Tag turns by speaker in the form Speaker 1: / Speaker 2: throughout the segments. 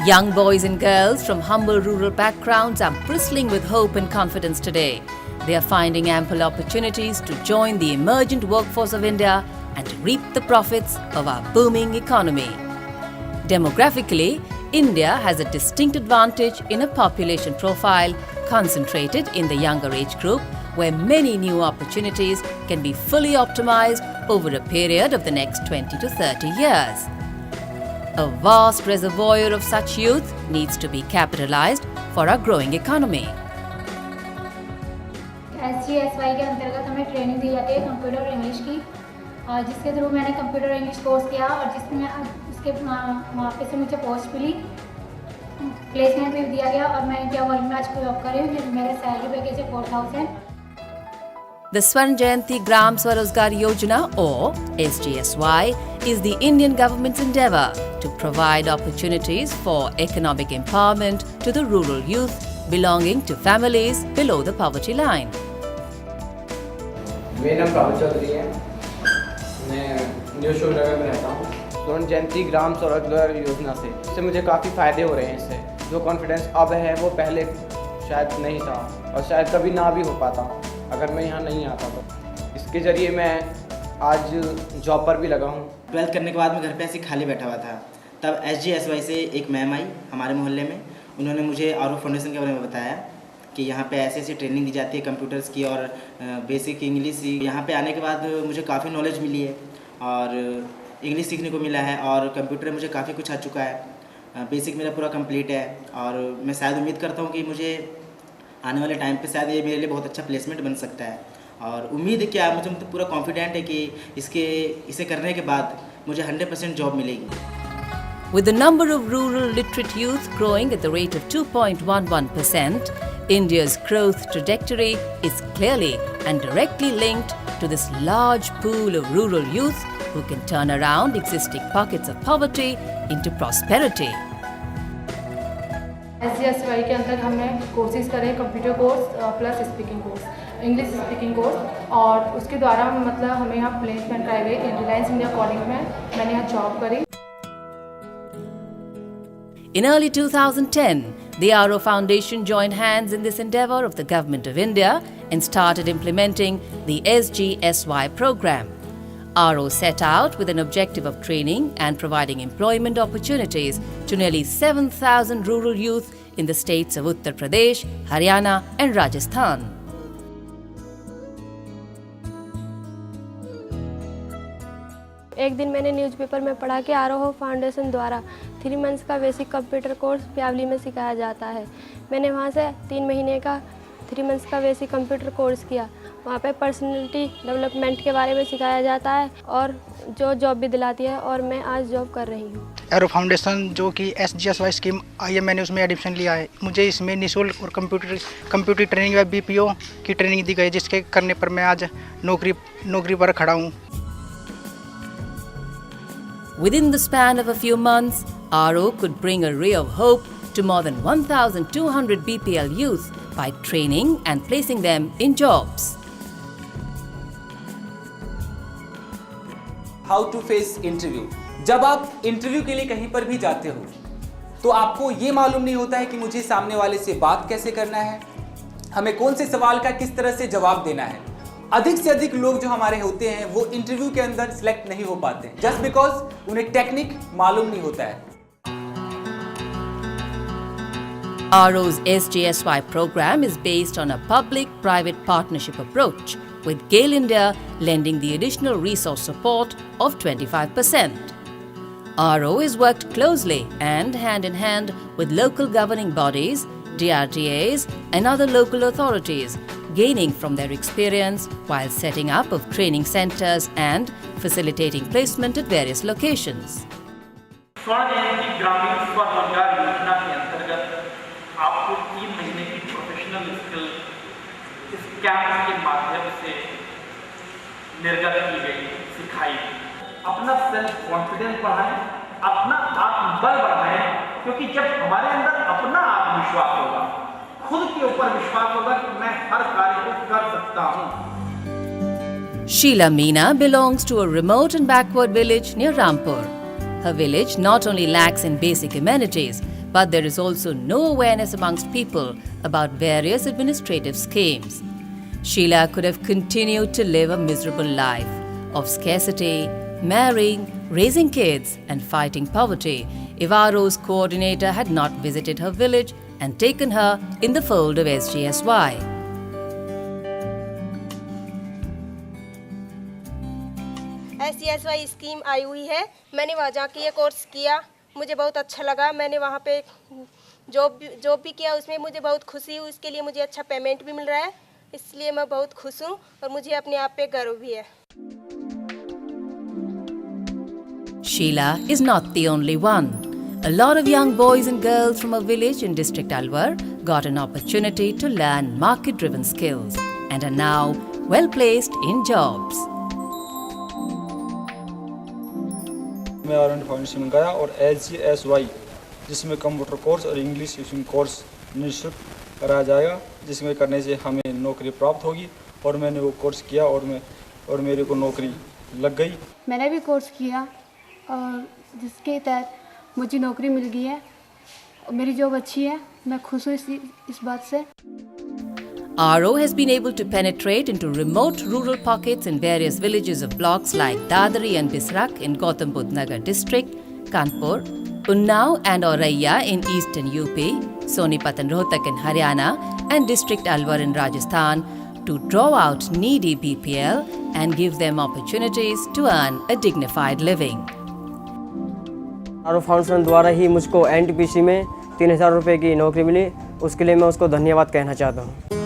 Speaker 1: Young boys and girls from humble rural backgrounds are bristling with hope and confidence today. They are finding ample opportunities to join the emergent workforce of India and to reap the profits of our booming economy. Demographically, India has a distinct advantage in a population profile concentrated in the younger age group, where many new opportunities can be fully optimized over a period of the next 20 to 30 years. A vast reservoir of such youth needs to be capitalized for our growing economy.
Speaker 2: SGSY के अंतर्गत हमें training दी जाती है computer और English की, जिसके through मैंने computer और इंग्लिश कोर्स किया और जिसमें उसके वहाँ पे से मुझे पोस्ट मिली, प्लेसमेंट भी दिया गया और मैं इंडिया वर्ल्ड में आज जॉब कर रही हूँ। मेरा सैलरी पैकेज है 4000।
Speaker 1: The Swarn Jayanti Gram Swarozgar Yojana, or SGSY, is the Indian government's endeavour to provide opportunities for economic empowerment to the rural youth belonging to families below the poverty line.
Speaker 3: मेरा नाम राहुल चौधरी है, मैं new शुभनगर में रहता हूँ। स्वर्ण जयंती ग्राम स्वरोजगार योजना से इससे मुझे काफ़ी फ़ायदे हो रहे हैं। इससे जो कॉन्फिडेंस अब है वो पहले शायद नहीं था और शायद कभी ना भी हो पाता अगर मैं यहाँ नहीं आता तो। इसके ज़रिए मैं आज जॉब पर भी लगा हूँ।
Speaker 4: 12th करने के बाद मैं घर पे ऐसे खाली बैठा हुआ था, तब SGSY से एक मैम आई हमारे मोहल्ले में। उन्होंने मुझे आरो फाउंडेशन के बारे में बताया कि यहाँ पे ऐसे ऐसी ट्रेनिंग दी जाती है कंप्यूटर्स की और बेसिक इंग्लिश की। यहाँ पे आने के बाद मुझे काफ़ी नॉलेज मिली है और इंग्लिश सीखने को मिला है और कंप्यूटर मुझे काफ़ी कुछ आ चुका है। बेसिक मेरा पूरा कंप्लीट है और मैं शायद उम्मीद करता हूँ कि मुझे आने वाले टाइम पे शायद ये मेरे लिए बहुत अच्छा प्लेसमेंट बन सकता है और उम्मीद है क्या मुझे मतलब पूरा कॉन्फिडेंट है कि इसे करने के बाद मुझे 100% जॉब मिलेगी।
Speaker 1: With the number of rural literate youth growing at the rate of 2.11%, India's growth trajectory is clearly and directly linked to this large pool of rural youth who can turn around existing pockets of poverty into prosperity.
Speaker 5: SGSY के अंदर हमने courses करे, computer course plus speaking course, English speaking course, और उसके द्वारा मतलब हमें यहाँ प्लेसमेंट कराई गई। रिलायंस इंडिया कॉलिंग में मैंने यहाँ जॉब करी।
Speaker 1: In early 2010, the Aro Foundation joined hands in this endeavour of the Government of India and started implementing the SGSY program. Aro set out with an objective of training and providing employment opportunities to nearly 7,000 rural youth in the states of Uttar Pradesh, Haryana and Rajasthan.
Speaker 6: एक दिन मैंने newspaper में पढ़ा कि आरोह foundation द्वारा 3 months का basic computer course प्यावली में सिखाया जाता है। मैंने वहाँ से 3 महीने का 3 मंथ्स का बेसिक कंप्यूटर कोर्स किया। वहाँ पे पर्सनैलिटी डेवलपमेंट के बारे में सिखाया जाता है और जो जॉब भी दिलाती है और मैं आज जॉब कर रही हूँ।
Speaker 7: आरो फाउंडेशन जो कि SGSY स्कीम आई है, मैंने उसमें एडमिशन लिया है। मुझे इसमें निःशुल्क और कंप्यूटर ट्रेनिंग व BPO की ट्रेनिंग दी गई, जिसके करने पर मैं आज नौकरी पर खड़ा हूँ।
Speaker 1: Within the span of a few months, Aro could bring a ray of hope to more than 1,200 BPL youth by training and placing them in jobs.
Speaker 8: How to face interview. जब आप इंटरव्यू के लिए कहीं पर भी जाते हो तो आपको ये मालूम नहीं होता है कि मुझे सामने वाले से बात कैसे करना है, हमें कौन से सवाल का किस तरह से जवाब देना है। अधिक से अधिक लोग जो हमारे होते हैं वो इंटरव्यू के अंदर सिलेक्ट नहीं हो पाते जस्ट बिकॉज उन्हें टेक्निक मालूम नहीं होता है।
Speaker 1: Aro's SGSY program is based on a public-private partnership approach, with GAIL India lending the additional resource support of 25%. Aro has worked closely and hand in hand with local governing bodies, DRDAs and other local authorities, gaining from their experience while setting up of training centers and facilitating placement at various locations.
Speaker 9: स्वर्ण जयंती ग्रामीण स्वरोजगार योजना के अंतर्गत आपको 3 महीने की professional skill इस कैंप के माध्यम से निर्गत की गई, सिखाई। अपना सेल्फ कॉन्फिडेंस बढ़ाएं, अपना आत्मबल बढ़ाएं, क्योंकि जब हमारे अंदर अपना आत्मविश्वास होगा, खुद के ऊपर विश्वास होगा कि मैं हर कार्य को कर सकता हूँ।
Speaker 1: Sheila Meena belongs to a remote and backward village near Rampur. Her village not only lacks in basic amenities, but there is also no awareness amongst people about various administrative schemes. Sheila could have continued to live a miserable life of scarcity, marrying, raising kids, and fighting poverty if RO's coordinator had not visited her village and taken her in the fold of SGSY.
Speaker 10: SGSY scheme आई हुई है, मैंने वहाँ जाके ये course किया, मुझे बहुत अच्छा लगा। मैंने वहाँ पे जॉब भी किया, उसमें मुझे बहुत खुशी हुई। इसके लिए मुझे अच्छा पेमेंट भी मिल रहा है, इसलिए मैं बहुत खुश हूँ और मुझे अपने आप पे गर्व भी है।
Speaker 1: Sheila is not the only one. A lot of young boys and girls from a village in district Alwar got an opportunity to learn market-driven skills and are now well placed in jobs.
Speaker 11: मैं RN foundation गया और SGSY जिसमें computer course और English speaking course निःशुल्क कराया जाएगा, जिसमें करने से हमें नौकरी प्राप्त होगी। और मैंने वो कोर्स किया और मेरे को नौकरी लग गई।
Speaker 5: मैंने भी कोर्स किया और जिसके तहत मुझे नौकरी मिल गई है और मेरी जॉब अच्छी है, मैं खुश हूँ इस बात से।
Speaker 1: RO has been able to penetrate into remote rural pockets in various villages of blocks like Dadri and Bisrak in Gautam Budh Nagar district, Kanpur, Unnao and Auraiya in eastern UP, Sonipat and Rohtak in Haryana and district Alwar in Rajasthan to draw out needy BPL and give them opportunities to earn a dignified living.
Speaker 12: RO foundation द्वारा ही मुझको NTPC में 3000 रुपये की नौकरी मिली, उसके लिए मैं उसको धन्यवाद कहना चाहता हूँ।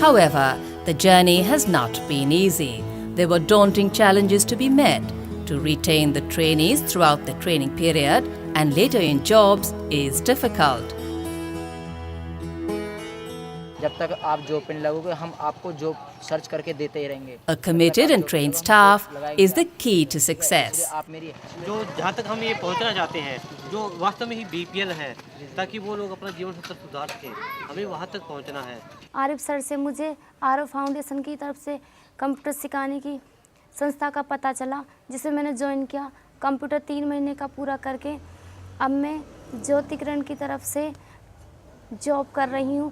Speaker 1: However, the journey has not been easy. There were daunting challenges to be met. To retain the trainees throughout the training period and later in jobs is difficult.
Speaker 13: जब तक आप जॉब पे नहीं लगोगे, हम आपको जॉब सर्च करके देते ही रहेंगे।
Speaker 1: A committed and trained staff is the key to success.
Speaker 14: जो जहाँ तक हम ये पहुँचना चाहते हैं, जो वास्तव में ही BPL है, ताकि वो लोग अपना जीवन स्तर सुधार सकें, हमें वहाँ तक पहुँचना है।
Speaker 6: आरिफ सर से मुझे RO फाउंडेशन की तरफ से कंप्यूटर सिखाने की संस्था का पता चला, जिसे मैंने ज्वाइन किया। कंप्यूटर 3 महीने का पूरा करके अब मैं ज्योति किरण की तरफ से जॉब कर रही हूँ।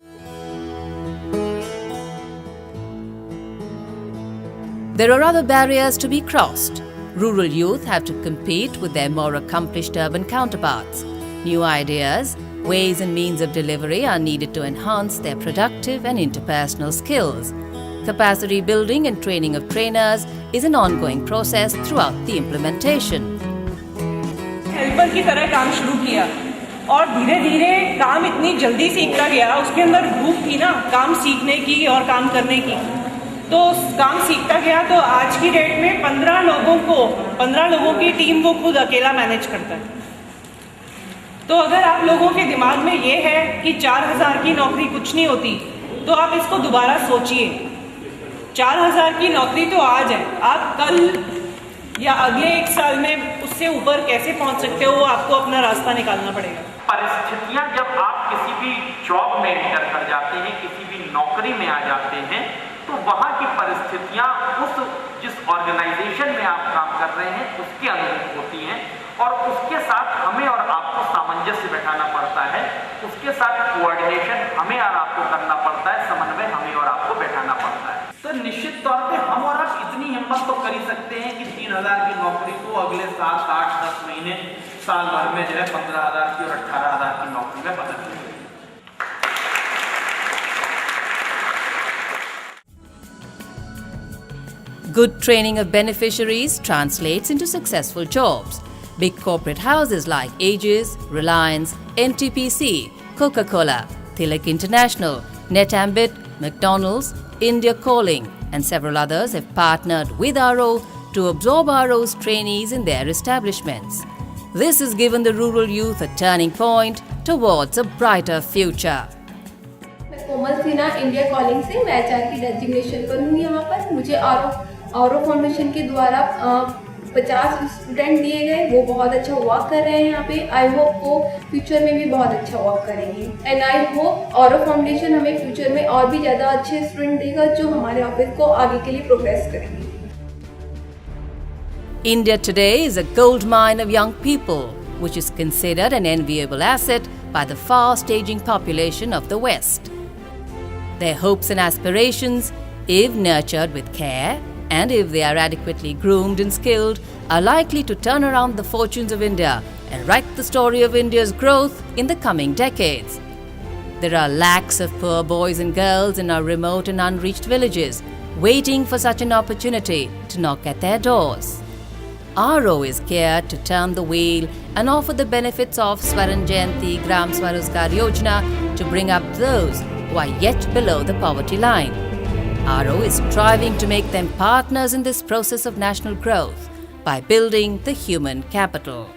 Speaker 1: There are other barriers to be crossed. Rural youth have to compete with their more accomplished urban counterparts. New ideas, ways and means of delivery are needed to enhance their productive and interpersonal skills. Capacity building and training of trainers is an ongoing process throughout the implementation.
Speaker 15: Helper की तरह काम शुरू किया और धीरे धीरे काम इतनी जल्दी सीखता गया, उसके अंदर भूख थी ना काम सीखने की और काम करने की, तो काम सीखता गया। तो आज की डेट में 15 लोगों की टीम वो खुद अकेला मैनेज करता है। तो अगर आप लोगों के दिमाग में ये है कि 4000 की नौकरी कुछ नहीं होती, तो आप इसको दोबारा सोचिए। 4000 की नौकरी तो आज है, आप कल या अगले 1 साल में उससे ऊपर कैसे पहुंच सकते हो, वो आपको अपना रास्ता निकालना पड़ेगा।
Speaker 9: परिस्थितियां जब आप किसी भी जॉब में एंटर कर जाते हैं, किसी भी नौकरी में आ जाते हैं, तो वहाँ की परिस्थितियां जिस ऑर्गेनाइजेशन में आप काम कर रहे हैं उसके अनुरूप होती हैं और उसके साथ हमें और आपको सामंजस्य बैठाना पड़ता है, उसके साथ कोऑर्डिनेशन हमें और आपको करना पड़ता है, समन्वय हमें और आपको बैठाना पड़ता है। तो निश्चित तौर पे हम और आप इतनी हिम्मत तो कर ही सकते हैं कि 3000 की नौकरी को अगले 7, 8, 10 महीने, साल भर में जो है 15000 की और 18000 की नौकरी में बदल दें।
Speaker 1: Good training of beneficiaries translates into successful jobs. Big corporate houses like Aegis, Reliance, NTPC, Coca-Cola, Tilak International, Netambit, McDonald's, India Calling, and several others have partnered with RO to absorb RO's trainees in their establishments. This has given the rural youth a turning point towards a brighter future.
Speaker 5: Komal Sinha India calling से मैं HR की designation पर हूँ। यहाँ पर मुझे RO foundation के द्वारा 50 स्टूडेंट दिए गए, वो बहुत अच्छा वर्क कर रहे हैं यहाँ पे। आई होप वो फ्यूचर में भी बहुत अच्छा वर्क करेंगे and I hope RO foundation हमें फ्यूचर में और भी ज़्यादा अच्छे स्टूडेंट देगा जो हमारे ऑफिस को आगे के लिए प्रोग्रेस करेंगे।
Speaker 1: India today is a gold mine of young people which is considered an enviable asset by the fast-aging population of the West. Their hopes and aspirations, if nurtured with care and if they are adequately groomed and skilled, are likely to turn around the fortunes of India and write the story of India's growth in the coming decades. There are lakhs of poor boys and girls in our remote and unreached villages waiting for such an opportunity to knock at their doors. RO is geared to turn the wheel and offer the benefits of Swaran Jayanti Gram Swarozgar Yojana to bring up those who are yet below the poverty line. RO is striving to make them partners in this process of national growth by building the human capital.